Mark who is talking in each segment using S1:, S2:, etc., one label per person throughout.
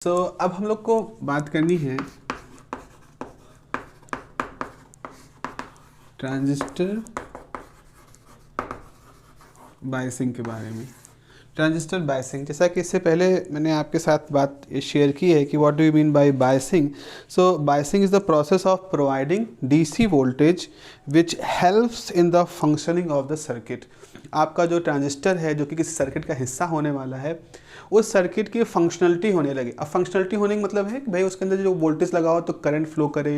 S1: अब हम लोग को बात करनी है ट्रांजिस्टर बायसिंग के बारे में। ट्रांजिस्टर बायसिंग, जैसा कि इससे पहले मैंने आपके साथ बात शेयर की है कि what do you mean by biasing. So biasing is the process of providing DC voltage which helps in the functioning of the circuit. आपका जो ट्रांजिस्टर है जो कि किसी सर्किट का हिस्सा होने वाला है, उस सर्किट की फंक्शनलिटी होने लगे। अब फंक्शनलिटी होने का मतलब है कि भाई उसके अंदर जो वोल्टेज लगाओ तो करंट फ्लो करे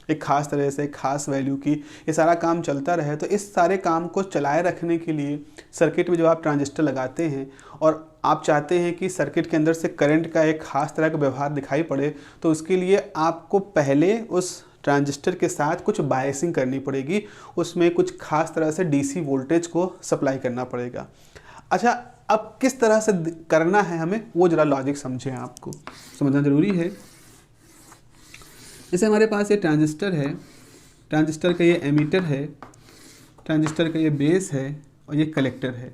S1: एक खास तरह से, एक खास वैल्यू की, ये सारा काम चलता रहे। तो इस सारे काम को चलाए रखने के लिए सर्किट में जब आप ट्रांजिस्टर लगाते हैं और आप चाहते हैं कि सर्किट के अंदर से करंट का एक खास तरह का व्यवहार दिखाई पड़े, तो उसके लिए आपको पहले उस ट्रांजिस्टर के साथ कुछ बायसिंग करनी पड़ेगी, उसमें कुछ खास तरह से डीसी वोल्टेज को सप्लाई करना पड़ेगा। अच्छा, अब किस तरह से करना है हमें, वो ज़रा लॉजिक समझें, आपको समझना ज़रूरी है। जैसे हमारे पास ये ट्रांजिस्टर है, ट्रांजिस्टर का ये एमीटर है, ट्रांजिस्टर का ये बेस है और ये कलेक्टर है।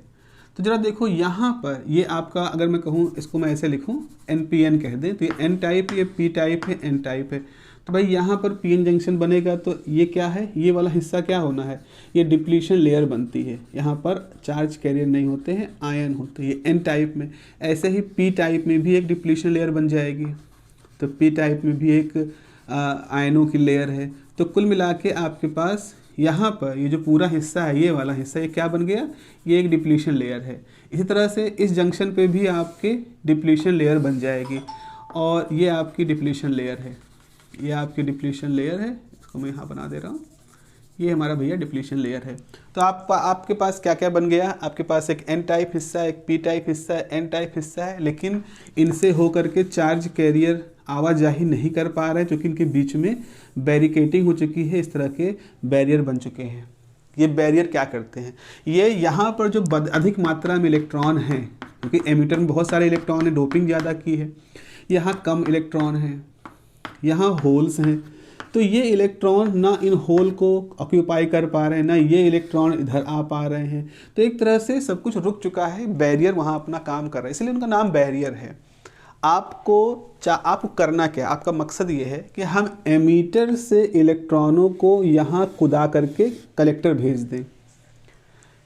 S1: तो ज़रा देखो यहाँ पर ये आपका, अगर मैं कहूँ इसको मैं ऐसे लिखूँ NPN कह दें, तो ये N टाइप, ये P टाइप है, N टाइप है। तो भाई यहाँ पर PN जंक्शन बनेगा तो ये क्या है, ये वाला हिस्सा क्या होना है, ये डिप्लीशन लेयर बनती है। यहाँ पर चार्ज कैरियर नहीं होते हैं, आयन होते हैं, ये N टाइप में। ऐसे ही P टाइप में भी एक डिप्लीशन लेयर बन जाएगी, तो P टाइप में भी एक आयनों की लेयर है। तो कुल मिला के आपके पास यहाँ पर ये जो पूरा हिस्सा है, ये वाला हिस्सा, ये क्या बन गया, ये एक डिप्लीशन लेयर है। इसी तरह से इस जंक्शन पे भी आपके डिप्लीशन लेयर बन जाएगी और ये आपकी डिप्लीशन लेयर है, ये आपकी डिप्लीशन लेयर है। इसको मैं यहाँ बना दे रहा हूँ, ये हमारा भैया डिप्लीशन लेयर है। तो आपके पास क्या क्या बन गया, आपके पास एक N टाइप हिस्सा है, एक P टाइप हिस्सा है, N टाइप हिस्सा है, लेकिन इनसे होकर के चार्ज कैरियर आवाजाही नहीं कर पा रहे क्योंकि इनके बीच में बैरिकेटिंग हो चुकी है, इस तरह के बैरियर बन चुके हैं। ये बैरियर क्या करते हैं, ये यहाँ पर जो अधिक मात्रा में इलेक्ट्रॉन हैं, क्योंकि एमीटर में बहुत सारे इलेक्ट्रॉन हैं, डोपिंग ज़्यादा की है, यहाँ कम इलेक्ट्रॉन हैं, यहाँ होल्स हैं, तो ये इलेक्ट्रॉन ना इन होल को ऑक्यूपाई कर पा रहे हैं, ना ये इलेक्ट्रॉन इधर आ पा रहे हैं। तो एक तरह से सब कुछ रुक चुका है, बैरियर वहाँ अपना काम कर रहा है, इसलिए उनका नाम बैरियर है। आपको करना क्या, आपका मकसद ये है कि हम एमीटर से इलेक्ट्रॉनों को यहाँ कुदा करके कलेक्टर भेज दें।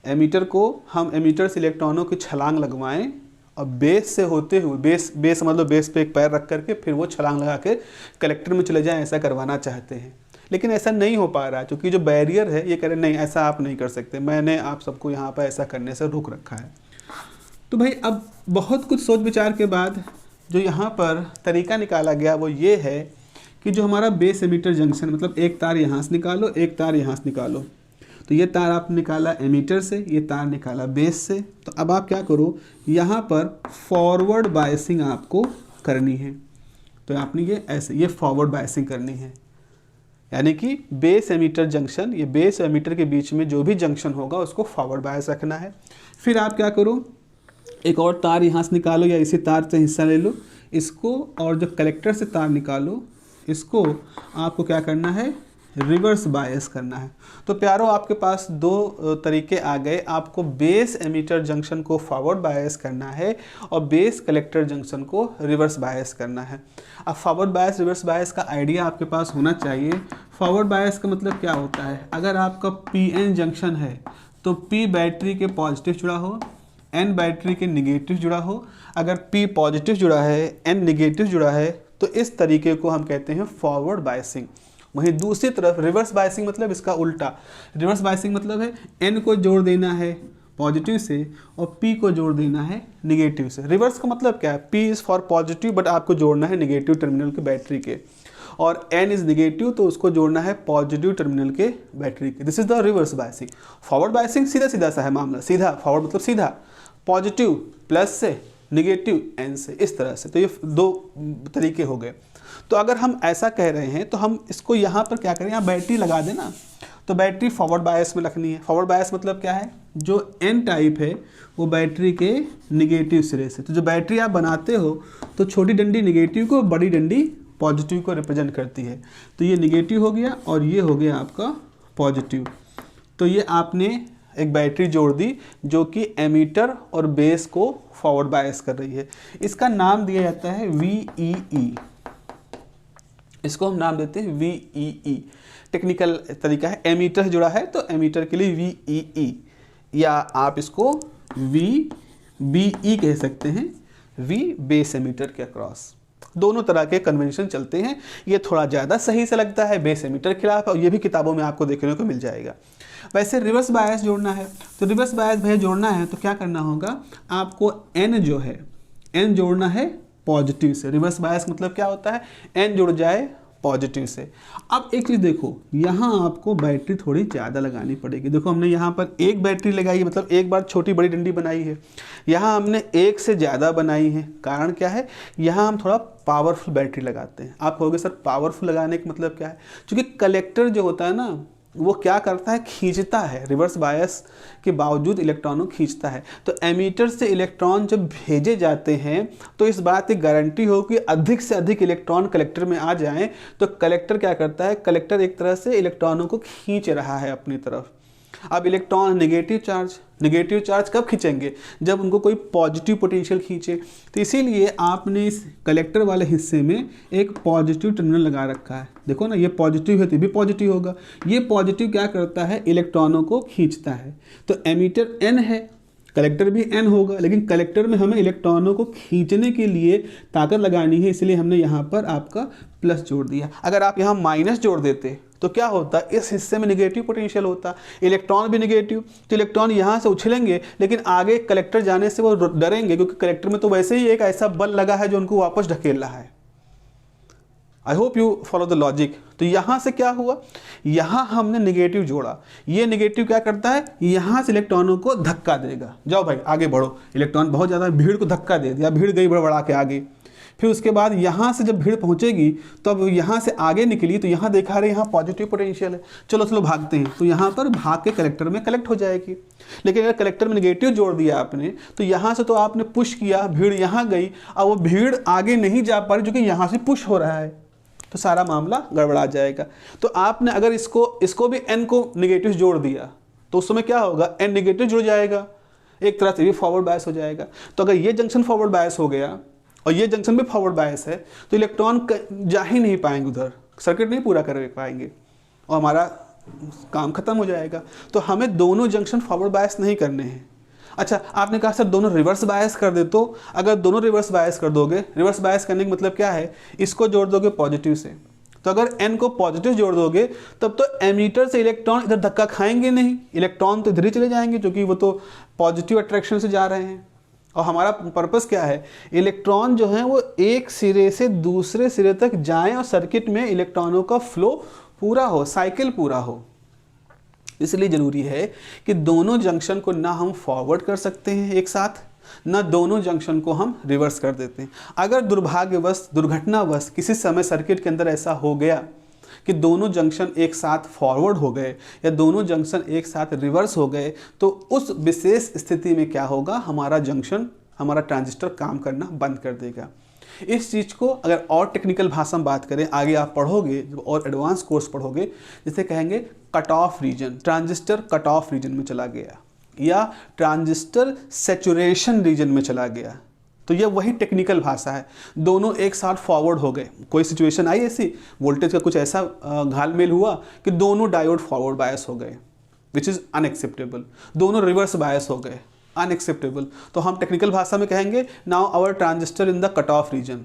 S1: एमीटर को हम एमीटर से इलेक्ट्रॉनों की छलांग लगवाएं और बेस से होते हुए, बेस मतलब बेस पे एक पैर रख करके फिर वो छलांग लगा के कलेक्टर में चले जाएं, ऐसा करवाना चाहते हैं। लेकिन ऐसा नहीं हो पा रहा है क्योंकि जो बैरियर है ये कह रहे नहीं, ऐसा आप नहीं कर सकते, मैंने आप सबको यहाँ पर ऐसा करने से रोक रखा है। तो भाई अब बहुत कुछ सोच विचार के बाद जो यहाँ पर तरीका निकाला गया वो ये है कि जो हमारा बेस एमीटर जंक्शन, मतलब एक तार यहाँ से निकालो, एक तार यहाँ से निकालो। तो ये तार आप निकाला एमीटर से, ये तार निकाला बेस से। तो अब आप क्या करो, यहाँ पर फॉरवर्ड बायसिंग आपको करनी है। तो आपने ये ऐसे, ये फॉरवर्ड बायसिंग करनी है, यानी कि बेस एमीटर जंक्शन, ये बेस एमीटर के बीच में जो भी जंक्शन होगा उसको फॉरवर्ड बायस रखना है। फिर आप क्या करो, एक और तार यहाँ से निकालो या इसी तार से हिस्सा ले लो इसको, और जो कलेक्टर से तार निकालो इसको आपको क्या करना है, रिवर्स बायस करना है। तो प्यारो आपके पास दो तरीके आ गए, आपको बेस एमीटर जंक्शन को फॉरवर्ड बायस करना है और बेस कलेक्टर जंक्शन को रिवर्स बायस करना है। अब फॉरवर्ड बायस रिवर्स बायस का आइडिया आपके पास होना चाहिए। फॉरवर्ड बायस का मतलब क्या होता है, अगर आपका PN जंक्शन है तो P बैटरी के पॉजिटिव जुड़ा हो, N बैटरी के निगेटिव जुड़ा हो। अगर P पॉजिटिव जुड़ा है, N निगेटिव जुड़ा है, तो इस तरीके को हम कहते हैं फॉरवर्ड बायसिंग। वहीं दूसरी तरफ रिवर्स बायसिंग मतलब इसका उल्टा। रिवर्स बायसिंग मतलब है N को जोड़ देना है पॉजिटिव से और P को जोड़ देना है निगेटिव से। रिवर्स का मतलब क्या है, P is for positive but आपको जोड़ना है निगेटिव टर्मिनल के बैटरी के, और N इज़ निगेटिव तो उसको जोड़ना है पॉजिटिव टर्मिनल के बैटरी के। This is the reverse biasing. Forward biasing सीधा सीधा सा है मामला, सीधा, फॉरवर्ड मतलब सीधा, पॉजिटिव प्लस से, निगेटिव N से, इस तरह से। तो ये दो तरीके हो गए। तो अगर हम ऐसा कह रहे हैं तो हम इसको यहाँ पर क्या करें, यहाँ बैटरी लगा देना, तो बैटरी फॉरवर्ड बायस में रखनी है। फॉरवर्ड बायस मतलब क्या है, जो N टाइप है वो बैटरी के निगेटिव सिरे से। तो जो बैटरी आप बनाते हो तो छोटी डंडी निगेटिव को, बड़ी डंडी पॉजिटिव को रिप्रेजेंट करती है। तो ये निगेटिव हो गया और ये हो गया आपका पॉजिटिव। तो ये आपने एक बैटरी जोड़ दी जो कि एमीटर और बेस को फॉरवर्ड बायस कर रही है। इसका नाम दिया जाता है VEE। इसको हम नाम देते हैं VEE। टेक्निकल तरीका है, एमीटर जुड़ा है तो एमीटर के लिए VEE, या आप इसको VBE कह सकते हैं, V बेस एमीटर के अक्रॉस। दोनों तरह के कन्वेंशन चलते हैं। ये थोड़ा ज़्यादा सही से लगता है बेस एमीटर के खिलाफ, और ये भी किताबों में आपको देखने को मिल जाएगा। वैसे रिवर्स बायस जोड़ना है तो रिवर्स बायस भैया जोड़ना है तो क्या करना होगा, आपको N जो है N जोड़ना है पॉजिटिव से। रिवर्स बायस मतलब क्या होता है, N जुड़ जाए पॉजिटिव से। अब एक चीज़ देखो, यहाँ आपको बैटरी थोड़ी ज़्यादा लगानी पड़ेगी। देखो हमने यहाँ पर एक बैटरी लगाई है, मतलब एक बार छोटी बड़ी डंडी बनाई है। यहाँ हमने एक से ज़्यादा बनाई है। कारण क्या है, यहाँ हम थोड़ा पावरफुल बैटरी लगाते हैं। आप कहोगे सर पावरफुल लगाने का मतलब क्या है, क्योंकि कलेक्टर जो होता है ना वो क्या करता है, खींचता है, रिवर्स बायस के बावजूद इलेक्ट्रॉनों खींचता है। तो एमीटर से इलेक्ट्रॉन जब भेजे जाते हैं तो इस बात की गारंटी हो कि अधिक से अधिक इलेक्ट्रॉन कलेक्टर में आ जाएं। तो कलेक्टर क्या करता है, कलेक्टर एक तरह से इलेक्ट्रॉनों को खींच रहा है अपनी तरफ। अब इलेक्ट्रॉन नेगेटिव चार्ज कब खींचेंगे, जब उनको कोई पॉजिटिव पोटेंशियल खींचे। तो इसीलिए आपने इस कलेक्टर वाले हिस्से में एक पॉजिटिव टर्मिनल लगा रखा है। देखो ना, ये पॉजिटिव है तो भी पॉजिटिव होगा। ये पॉजिटिव क्या करता है, इलेक्ट्रॉनों को खींचता है। तो एमीटर N है, कलेक्टर भी N होगा, लेकिन कलेक्टर में हमें इलेक्ट्रॉनों को खींचने के लिए ताकत लगानी है, इसलिए हमने यहाँ पर आपका प्लस जोड़ दिया। अगर आप यहाँ माइनस जोड़ देते तो क्या होता, इस हिस्से में नेगेटिव पोटेंशियल होता, इलेक्ट्रॉन भी नेगेटिव, तो इलेक्ट्रॉन यहाँ से उछलेंगे, लेकिन आगे कलेक्टर जाने से वो डरेंगे, क्योंकि कलेक्टर में तो वैसे ही एक ऐसा बल लगा है जो उनको वापस ढकेल रहा है। I hope you follow the logic. तो यहाँ से क्या हुआ, यहाँ हमने नेगेटिव जोड़ा, ये नेगेटिव क्या करता है, यहाँ से इलेक्ट्रॉनों को धक्का देगा, जाओ भाई आगे बढ़ो। इलेक्ट्रॉन बहुत ज़्यादा भीड़ को धक्का दे दिया, भीड़ गई बड़ा के आगे। फिर उसके बाद यहाँ से जब भीड़ पहुँचेगी तो अब यहाँ से आगे निकली, तो यहाँ देखा रहे यहाँ पॉजिटिव पोटेंशियल है, चलो भागते हैं, तो यहाँ पर भाग के कलेक्टर में कलेक्ट हो जाएगी। लेकिन अगर कलेक्टर में नेगेटिव जोड़ दिया आपने तो यहाँ से तो आपने पुश किया, भीड़ यहाँ गई, अब वो भीड़ आगे नहीं जा पा रही, जो कि यहाँ से पुश हो रहा है, तो सारा मामला गड़बड़ा जाएगा। तो आपने अगर इसको भी N को नेगेटिव जोड़ दिया तो उस समय क्या होगा, N नेगेटिव जुड़ जाएगा, एक तरह से भी फॉरवर्ड बायस हो जाएगा। तो अगर ये जंक्शन फॉरवर्ड बायस हो गया और ये जंक्शन भी फॉरवर्ड बायस है तो इलेक्ट्रॉन जा ही नहीं पाएंगे, उधर सर्किट नहीं पूरा कर पाएंगे और हमारा काम खत्म हो जाएगा। तो हमें दोनों जंक्शन फॉरवर्ड बायस नहीं करने हैं। अच्छा, आपने कहा सर दोनों रिवर्स बायस कर दे, तो अगर दोनों रिवर्स बायस कर दोगे, रिवर्स बायस करने का मतलब क्या है, इसको जोड़ दोगे पॉजिटिव से, तो अगर N को पॉजिटिव जोड़ दोगे तब तो एमीटर से इलेक्ट्रॉन इधर धक्का खाएंगे नहीं, इलेक्ट्रॉन तो इधर ही चले जाएंगे, क्योंकि वो तो पॉजिटिव अट्रैक्शन से जा रहे हैं। और हमारा पर्पस क्या है, इलेक्ट्रॉन जो है वो एक सिरे से दूसरे सिरे तक जाएं और सर्किट में इलेक्ट्रॉनों का फ्लो पूरा हो, साइकिल पूरा हो। इसलिए ज़रूरी है कि दोनों जंक्शन को ना हम फॉरवर्ड कर सकते हैं एक साथ, ना दोनों जंक्शन को हम रिवर्स कर देते हैं। अगर दुर्भाग्यवश, दुर्घटनावश किसी समय सर्किट के अंदर ऐसा हो गया कि दोनों जंक्शन एक साथ फॉरवर्ड हो गए या दोनों जंक्शन एक साथ रिवर्स हो गए, तो उस विशेष स्थिति में क्या होगा, हमारा जंक्शन, हमारा ट्रांजिस्टर काम करना बंद कर देगा। इस चीज़ को अगर और टेक्निकल भाषा में बात करें, आगे आप पढ़ोगे जब और एडवांस कोर्स पढ़ोगे, जिसे कहेंगे cut off region, transistor cut off region में चला गया या ट्रांजिस्टर सैचुरेशन रीजन में चला गया। तो यह वही टेक्निकल भाषा है, दोनों एक साथ फॉरवर्ड हो गए। कोई सिचुएशन आई ऐसी, वोल्टेज का कुछ ऐसा घालमेल हुआ कि दोनों डायोड फॉरवर्ड बायस हो गए, विच इज़ अनएक्सेप्टेबल। दोनों रिवर्स बायस हो गए, अनएक्सेप्टेबल। तो हम टेक्निकल भाषा में कहेंगे now our transistor in the cut off region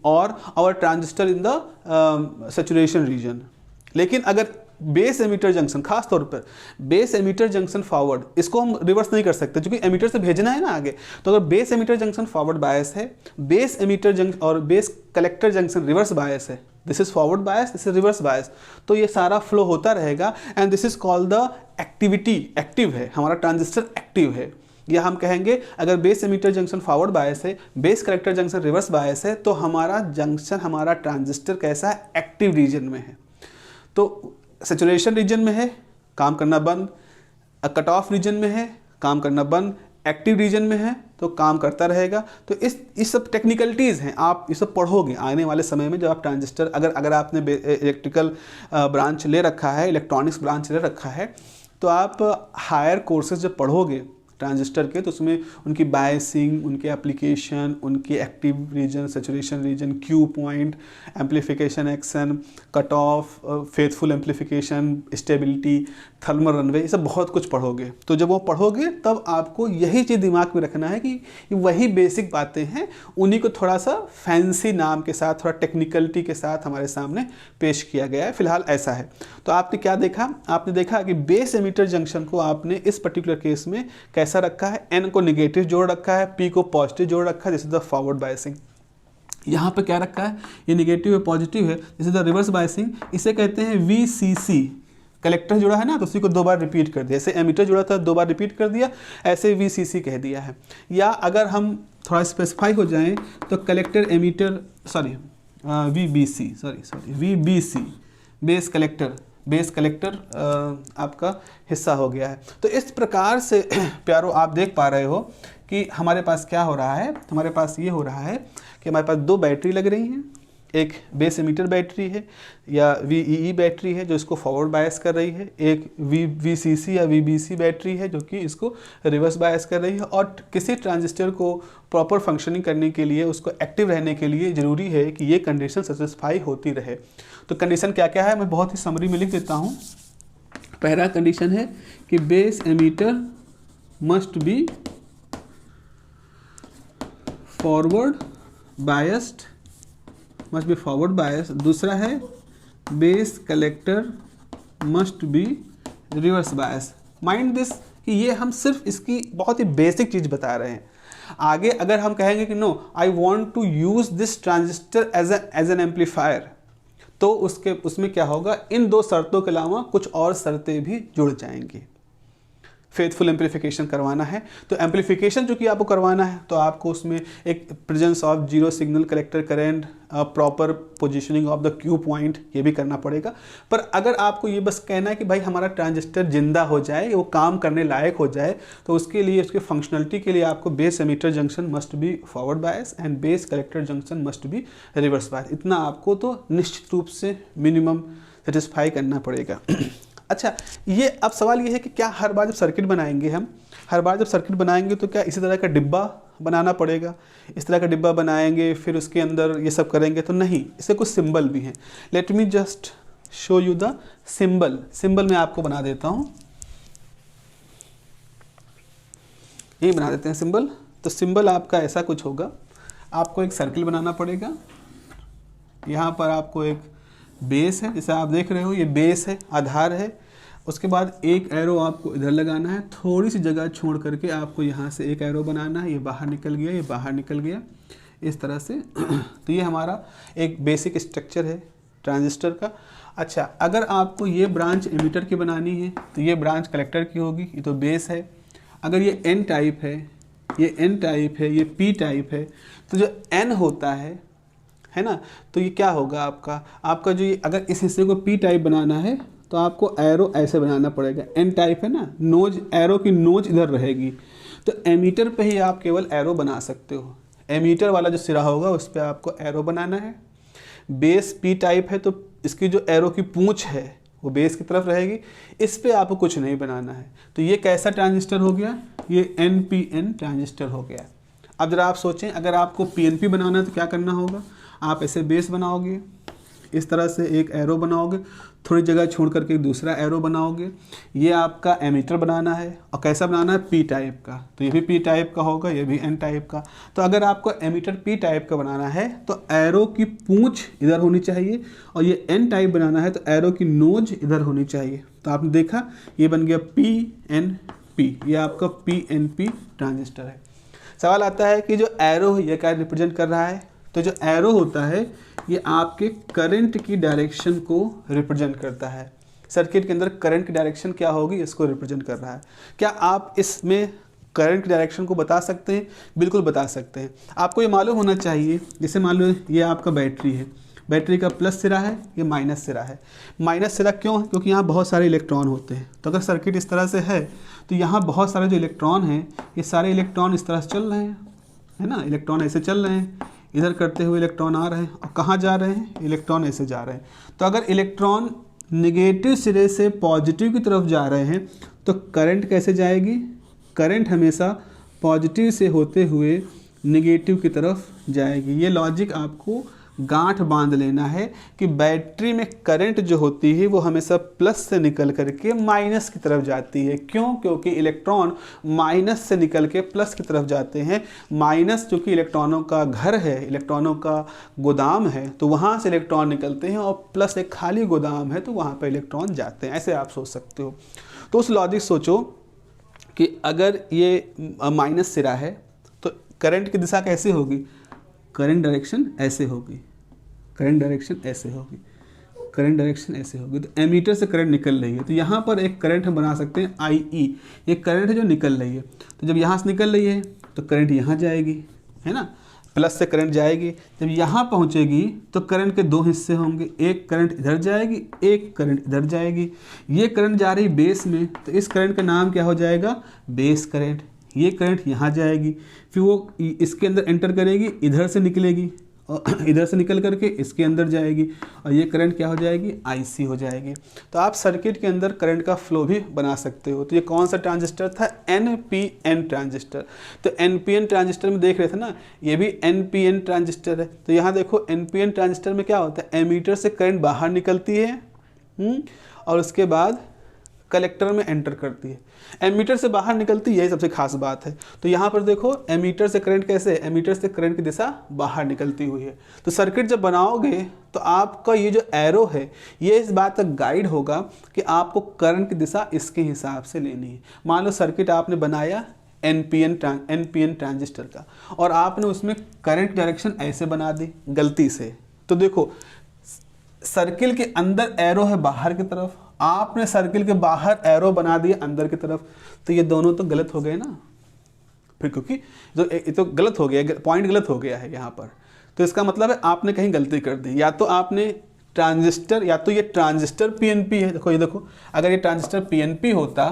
S1: और our transistor in the saturation region. लेकिन अगर बेस एमीटर जंक्शन, खास तौर पर बेस एमीटर जंक्शन फॉरवर्ड, इसको हम रिवर्स नहीं कर सकते क्योंकि एमीटर से भेजना है ना आगे। तो अगर base emitter junction forward bias है, बेस एमीटर जंक्शन और base collector junction reverse bias है, this is forward bias, this is reverse bias, तो ये सारा फ्लो होता रहेगा and this is called the activity. Active है हमारा ट्रांजिस्टर, एक्टिव है। या हम कहेंगे अगर base emitter junction forward bias है, base collector junction reverse bias है, तो हमारा जंक्शन, हमारा ट्रांजिस्टर कैसा है, एक्टिव रीजन में है। तो सैचुरेशन रीजन में है, काम करना बंद, कट ऑफ रीजन में है, काम करना बंद, एक्टिव रीजन में है तो काम करता रहेगा। तो इस सब टेक्निकलिटीज़ हैं, आप ये सब पढ़ोगे आने वाले समय में। जब आप ट्रांजिस्टर, अगर आपने इलेक्ट्रिकल ब्रांच ले रखा है, इलेक्ट्रॉनिक्स ब्रांच ले रखा है, तो आप हायर कोर्सेज जब पढ़ोगे ट्रांजिस्टर के, तो उसमें उनकी बायसिंग, उनके एप्लीकेशन, उनके active region, saturation region, Q point, amplification action, cut off, faithful amplification, stability, thermal runway, ये सब बहुत कुछ पढ़ोगे। तो जब वो पढ़ोगे तब आपको यही चीज़ दिमाग में रखना है कि वही बेसिक बातें हैं, उन्हीं को थोड़ा सा फैंसी नाम के साथ, थोड़ा टेक्निकलिटी के साथ हमारे सामने पेश किया गया है। फिलहाल ऐसा है। तो आपने क्या देखा? आपने देखा कि बेस एमिटर जंक्शन को आपने इस पर्टिकुलर केस में कैसा रखा है, एन को निगेटिव जोड़ रखा है, पी को पॉजिटिव जोड़ रखा है, this is the forward biasing. यहाँ पे क्या रखा है, ये निगेटिव है, पॉजिटिव है, this is the reverse biasing. इसे कहते हैं VCC। कलेक्टर जुड़ा है ना, तो उसी को 2 बार रिपीट कर दिया। जैसे एमीटर जुड़ा था 2 बार रिपीट कर दिया, ऐसे VCC कह दिया है। या अगर हम थोड़ा स्पेसिफाई हो जाएं तो collector emitter, VBC, base collector आपका हिस्सा हो गया है। तो इस प्रकार से प्यारो आप देख पा रहे हो कि हमारे पास क्या हो रहा है। हमारे पास ये हो रहा है कि हमारे पास 2 बैटरी लग रही हैं। एक बेस एमीटर बैटरी है या VEE बैटरी है जो इसको फॉरवर्ड बायस कर रही है, एक VCC या VBC बैटरी है जो कि इसको रिवर्स बायस कर रही है। और किसी ट्रांजिस्टर को प्रॉपर फंक्शनिंग करने के लिए, उसको एक्टिव रहने के लिए ज़रूरी है कि ये कंडीशन सेटिस्फाई होती रहे। तो कंडीशन क्या क्या है, मैं बहुत ही समरी में लिख देता हूँ। पहला कंडीशन है कि base emitter must be forward biased, दूसरा है base collector must be reverse bias. Mind this कि ये हम सिर्फ इसकी बहुत ही बेसिक चीज़ बता रहे हैं। आगे अगर हम कहेंगे कि no I want to use this transistor as an amplifier, तो उसमें क्या होगा, इन 2 शर्तों के अलावा कुछ और शर्तें भी जुड़ जाएंगी। फेथफुल एम्पलीफिकेशन करवाना है, तो एम्पलीफिकेशन जो कि आपको करवाना है, तो आपको उसमें एक presence of 0 signal collector current, proper positioning of the Q point, ये भी करना पड़ेगा। पर अगर आपको ये बस कहना है कि भाई हमारा ट्रांजिस्टर जिंदा हो जाए, वो काम करने लायक हो जाए, तो उसके लिए, उसके फंक्शनलिटी के लिए आपको base emitter junction must be forward bias and base collector junction must be reverse bias. इतना आपको तो निश्चित रूप से मिनिमम सेटिस्फाई करना पड़ेगा। अच्छा, ये अब सवाल ये है कि क्या हर बार जब सर्किट बनाएंगे तो क्या इसी तरह का डिब्बा बनाना पड़ेगा? इस तरह का डिब्बा बनाएंगे फिर उसके अंदर ये सब करेंगे? तो नहीं, इसके कुछ सिंबल भी हैं। Let me just show you the symbol मैं आपको बना देता हूँ। ये बना देते हैं सिंबल। तो सिंबल आपका ऐसा कुछ होगा। आपको एक सर्किल बनाना पड़ेगा। यहाँ पर आपको एक बेस है, जैसे आप देख रहे हो, ये बेस है, आधार है। उसके बाद एक एरो आपको इधर लगाना है, थोड़ी सी जगह छोड़ करके आपको यहाँ से एक एरो बनाना है। ये बाहर निकल गया, ये बाहर निकल गया, इस तरह से। तो ये हमारा एक बेसिक स्ट्रक्चर है ट्रांजिस्टर का। अच्छा, अगर आपको ये ब्रांच एमीटर की बनानी है तो ये ब्रांच कलेक्टर की होगी, ये तो बेस है। अगर ये N टाइप है, ये N टाइप है, ये P टाइप है, तो जो N होता है ना, तो ये क्या होगा आपका जो ये, अगर इस हिस्से को P टाइप बनाना है तो आपको एरो ऐसे बनाना पड़ेगा। N टाइप है ना, नोज, एरो की नोज इधर रहेगी। तो एमीटर पे ही आप केवल एरो बना सकते हो। एमीटर वाला जो सिरा होगा उस पर आपको एरो बनाना है। बेस P टाइप है तो इसकी जो एरो की पूंछ है वो बेस की तरफ रहेगी, इस पे आपको कुछ नहीं बनाना है। तो ये कैसा ट्रांजिस्टर हो गया? ये NPN ट्रांजिस्टर हो गया। अब जरा आप सोचें, अगर आपको PNP बनाना है तो क्या करना होगा? आप ऐसे बेस बनाओगे, इस तरह से एक एरो बनाओगे, थोड़ी जगह छोड़ करके दूसरा एरो बनाओगे। ये आपका एमीटर बनाना है, और कैसा बनाना है? P टाइप का। तो ये भी P टाइप का होगा, ये भी N टाइप का। तो अगर आपको एमीटर P टाइप का बनाना है तो एरो की पूंछ इधर होनी चाहिए, और ये N टाइप बनाना है तो एरो की नोज इधर होनी चाहिए। तो आपने देखा, ये बन गया PNP, ये आपका PNP ट्रांजिस्टर है। सवाल आता है कि जो एरो है ये क्या रिप्रेजेंट कर रहा है? तो जो एरो होता है ये आपके करंट की डायरेक्शन को रिप्रेजेंट करता है। सर्किट के अंदर करंट की डायरेक्शन क्या होगी, इसको रिप्रेजेंट कर रहा है। क्या आप इसमें करंट की डायरेक्शन को बता सकते हैं? बिल्कुल बता सकते हैं। आपको ये मालूम होना चाहिए, जैसे मान लो ये आपका बैटरी है, बैटरी का प्लस सिरा है, ये माइनस सिरा है। माइनस सिरा क्यों है? क्योंकि यहाँ बहुत सारे इलेक्ट्रॉन होते हैं। तो अगर सर्किट इस तरह से है तो यहाँ बहुत सारे जो इलेक्ट्रॉन हैं, ये सारे इलेक्ट्रॉन इस तरह से चल रहे हैं, है ना, इलेक्ट्रॉन ऐसे चल रहे हैं, इधर करते हुए इलेक्ट्रॉन आ रहे हैं, और कहाँ जा रहे हैं? इलेक्ट्रॉन ऐसे जा रहे हैं। तो अगर इलेक्ट्रॉन नेगेटिव सिरे से पॉजिटिव की तरफ जा रहे हैं तो करंट कैसे जाएगी? करंट हमेशा पॉजिटिव से होते हुए नेगेटिव की तरफ जाएगी। ये लॉजिक आपको गांठ बांध लेना है कि बैटरी में करंट जो होती है वो हमेशा प्लस से निकल करके माइनस की तरफ जाती है। क्यों? क्योंकि इलेक्ट्रॉन माइनस से निकल के प्लस की तरफ जाते हैं। माइनस जो कि इलेक्ट्रॉनों का घर है, इलेक्ट्रॉनों का गोदाम है, तो वहाँ से इलेक्ट्रॉन निकलते हैं, और प्लस एक खाली गोदाम है तो वहाँ पर इलेक्ट्रॉन जाते हैं। ऐसे आप सोच सकते हो। तो उस लॉजिक सोचो कि अगर ये माइनस सिरा है तो करंट की दिशा कैसे होगी? करंट डायरेक्शन ऐसे होगी, करंट डायरेक्शन ऐसे होगी, करंट डायरेक्शन ऐसे होगी। तो एमीटर से करंट निकल रही है, तो यहाँ पर एक करंट हम बना सकते हैं IE। ये करंट है जो निकल रही है, तो जब यहाँ से निकल रही है तो करंट यहाँ जाएगी, है ना, प्लस से करंट जाएगी। जब यहाँ पहुँचेगी तो करंट के दो हिस्से होंगे, एक करंट इधर जाएगी, एक करंट इधर जाएगी। ये करंट जा रही बेस में, तो इस करंट का नाम क्या हो जाएगा? Base current. ये करंट यहाँ जाएगी, फिर वो इसके अंदर एंटर करेगी, इधर से निकलेगी, और इधर से निकल करके इसके अंदर जाएगी, और ये करंट क्या हो जाएगी? IC हो जाएगी। तो आप सर्किट के अंदर करंट का फ्लो भी बना सकते हो। तो ये कौन सा ट्रांजिस्टर था? NPN transistor. तो NPN ट्रांजिस्टर में देख रहे थे ना, ये भी NPN ट्रांजिस्टर है। तो यहाँ देखो NPN ट्रांजिस्टर में क्या होता है? एमीटर से करंट बाहर निकलती है और उसके बाद कलेक्टर में एंटर करती है। एमीटर से बाहर निकलती है, यही सबसे खास बात है। तो यहाँ पर देखो एमीटर से करंट कैसे? एमीटर से करंट की दिशा बाहर निकलती हुई है। तो सर्किट जब बनाओगे तो आपका ये जो एरो है ये इस बात तक गाइड होगा कि आपको करंट की दिशा इसके हिसाब से लेनी है। मान लो सर्किट आपने बनाया NPN ट्रांजिस्टर का, और आपने उसमें करंट डायरेक्शन ऐसे बना दी गलती से। तो देखो सर्किल के अंदर एरो है बाहर की तरफ, आपने सर्किल के बाहर एरो बना दिया अंदर की तरफ, तो ये दोनों तो गलत हो गए ना फिर, क्योंकि जो ये तो गलत हो गया, पॉइंट गलत हो गया है यहाँ पर। तो इसका मतलब है आपने कहीं गलती कर दी, या तो आपने ट्रांजिस्टर, या तो ये ट्रांजिस्टर PNP है। देखो ये देखो, अगर ये ट्रांजिस्टर PNP होता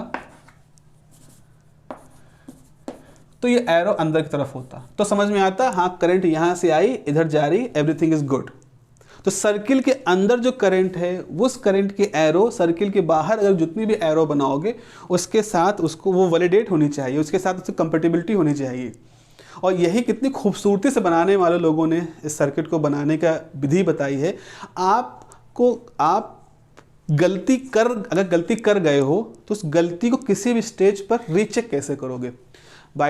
S1: तो ये एरो अंदर की तरफ होता, तो समझ में आता हाँ करंट यहाँ से आई, इधर जा रही, एवरीथिंग इज गुड। तो सर्किल के अंदर जो करंट है, उस करंट के एरो सर्किल के बाहर अगर जितनी भी एरो बनाओगे उसके साथ उसको वो वैलिडेट होनी चाहिए, उसके साथ उसकी कंपैटिबिलिटी होनी चाहिए। और यही कितनी खूबसूरती से बनाने वाले लोगों ने इस सर्किट को बनाने का विधि बताई है। आप गलती कर, अगर गलती कर गए हो तो उस गलती को किसी भी स्टेज पर रीचेक कैसे करोगे? by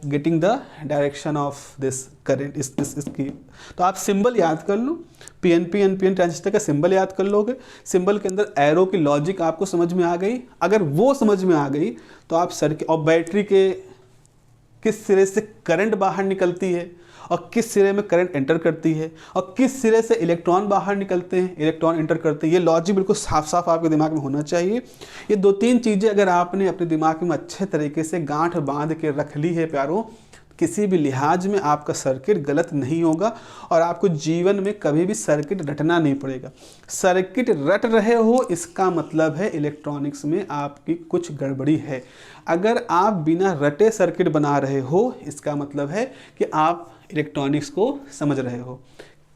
S1: getting the direction of this current इसकी। तो आप सिंबल याद कर लो, PNP NPN ट्रांजिस्टर का सिंबल याद कर लोगे, सिंबल के अंदर एरो की लॉजिक आपको समझ में आ गई। अगर वो समझ में आ गई तो आप सर्किट और बैटरी के किस सिरे से करंट बाहर निकलती है और किस सिरे में करंट एंटर करती है और किस सिरे से इलेक्ट्रॉन बाहर निकलते हैं, इलेक्ट्रॉन एंटर करते हैं, ये लॉजिक बिल्कुल साफ साफ आपके दिमाग में होना चाहिए। ये 2-3 चीज़ें अगर आपने अपने दिमाग में अच्छे तरीके से गांठ बांध के रख ली है प्यारों, किसी भी लिहाज में आपका सर्किट गलत नहीं होगा और आपको जीवन में कभी भी सर्किट रटना नहीं पड़ेगा। सर्किट रट रहे हो इसका मतलब है इलेक्ट्रॉनिक्स में आपकी कुछ गड़बड़ी है। अगर आप बिना रटे सर्किट बना रहे हो इसका मतलब है कि आप इलेक्ट्रॉनिक्स को समझ रहे हो।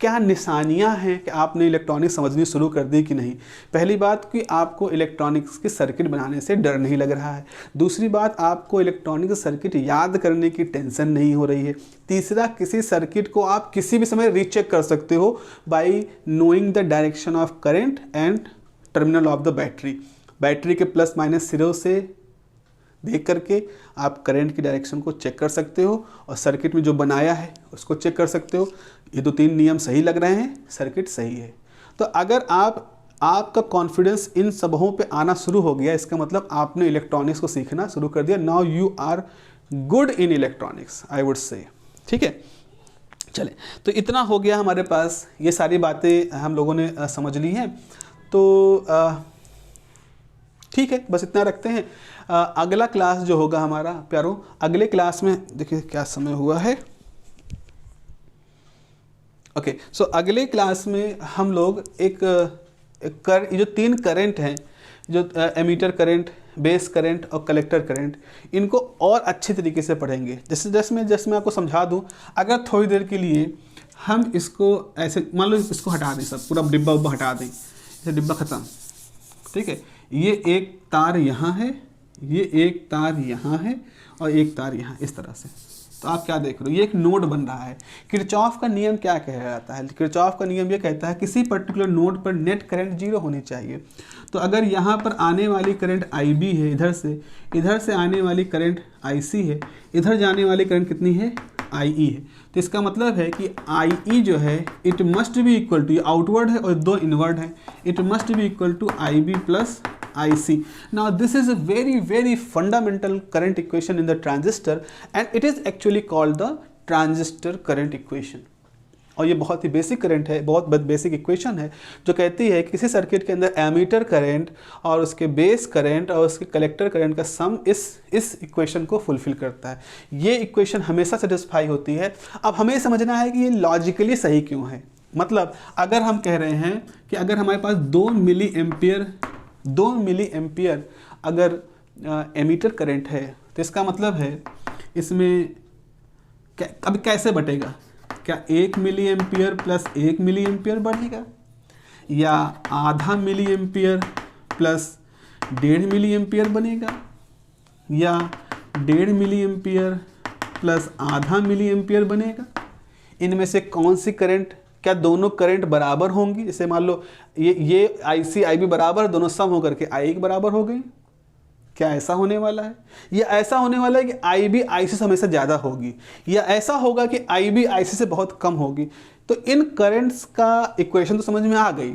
S1: क्या निशानियां हैं कि आपने इलेक्ट्रॉनिक्स समझनी शुरू कर दी कि नहीं? पहली बात कि आपको इलेक्ट्रॉनिक्स की सर्किट बनाने से डर नहीं लग रहा है। दूसरी बात, आपको इलेक्ट्रॉनिक्स सर्किट याद करने की टेंशन नहीं हो रही है। तीसरा, किसी सर्किट को आप किसी भी समय रीचेक कर सकते हो bye knowing the direction of current and terminal of the battery. Battery के प्लस माइनस सिरों से देख करके आप करंट की डायरेक्शन को चेक कर सकते हो और सर्किट में जो बनाया है उसको चेक कर सकते हो। ये 2-3 नियम सही लग रहे हैं, सर्किट सही है। तो अगर आपका कॉन्फिडेंस इन सबों पे आना शुरू हो गया, इसका मतलब आपने इलेक्ट्रॉनिक्स को सीखना शुरू कर दिया। Now you are good in electronics, I would say. ठीक है, चले, तो इतना हो गया हमारे पास, ये सारी बातें हम लोगों ने समझ ली हैं। तो ठीक है, बस इतना रखते हैं। अगला क्लास जो होगा हमारा प्यारों, अगले क्लास में देखिए क्या समय हुआ है। ओके, सो अगले क्लास में हम लोग ये जो 3 करंट हैं, जो एमीटर करंट, बेस करंट और कलेक्टर करंट, इनको और अच्छे तरीके से पढ़ेंगे। जैसे मैं आपको समझा दूं, अगर थोड़ी देर के लिए हम इसको ऐसे मान लो, इसको हटा दें, सब पूरा डिब्बा उब्बा हटा दें, ये डिब्बा ख़त्म, ठीक है। ये एक तार यहाँ है, ये एक तार यहाँ है और एक तार यहाँ, इस तरह से। तो आप क्या देख रहे हो, ये एक नोड बन रहा है। किरचॉफ का नियम क्या कह जाता है? किरचॉफ का नियम ये कहता है किसी पर्टिकुलर नोड पर नेट करंट 0 होनी चाहिए। तो अगर यहाँ पर आने वाली करंट IB है, इधर से आने वाली करंट IC है, इधर जाने वाली करंट कितनी है? IE है। तो इसका मतलब है कि IE जो है it must be equal to, ये आउटवर्ड है और 2 इनवर्ड है, it must be equal to IB plus IC. Now this is a very fundamental current equation in the transistor and it is actually called the transistor current equation. और ये बहुत ही basic current है, बहुत basic equation है जो कहती है कि किसी सर्किट के अंदर एमीटर करंट और उसके बेस करंट और उसके कलेक्टर करंट का सम इस इक्वेशन को फुलफिल करता है। ये इक्वेशन हमेशा सेटिस्फाई होती है। अब हमें समझना है कि ये लॉजिकली सही क्यों है। मतलब अगर हम कह रहे हैं कि अगर हमारे पास 2 मिली एम्पियर अगर एमीटर करंट है तो इसका मतलब है इसमें अब कैसे बटेगा? क्या 1 milli ampere plus 1 milli ampere बढ़ेगा, या आधा milli ampere plus 1.5 milli ampere बनेगा, या 1.5 मिली एम्पियर प्लस आधा मिली एम्पियर बनेगा? इनमें से कौन सी करंट, क्या दोनों करंट बराबर होंगी? जैसे मान लो ये IC IB बराबर, दोनों सम होकर के IE के बराबर हो गई। क्या ऐसा होने वाला है? या ऐसा होने वाला है कि IB IC से हमेशा ज़्यादा होगी, या ऐसा होगा कि IB IC से बहुत कम होगी? तो इन करंट्स का इक्वेशन तो समझ में आ गई,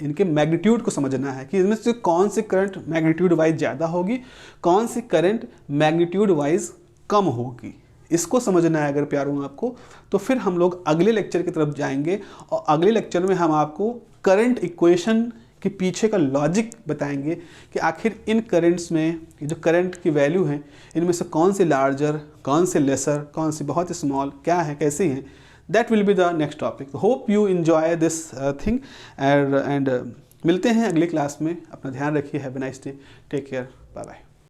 S1: इनके मैग्नीट्यूड को समझना है कि इनमें से कौन सी करंट मैग्नीट्यूड वाइज ज़्यादा होगी, कौन सी करंट मैग्नीट्यूड वाइज कम होगी। इसको समझना है अगर प्यारों आपको, तो फिर हम लोग अगले लेक्चर की तरफ जाएंगे और अगले लेक्चर में हम आपको करंट इक्वेशन के पीछे का लॉजिक बताएंगे कि आखिर इन करंट्स में जो करंट की वैल्यू है इनमें से कौन सी लार्जर, कौन सी लेसर, कौन सी बहुत स्मॉल, क्या है, कैसी हैं। That will be the next topic. Hope you enjoy this thing and मिलते हैं अगली क्लास में। अपना ध्यान रखिए। Have a nice day, take care, bye bye.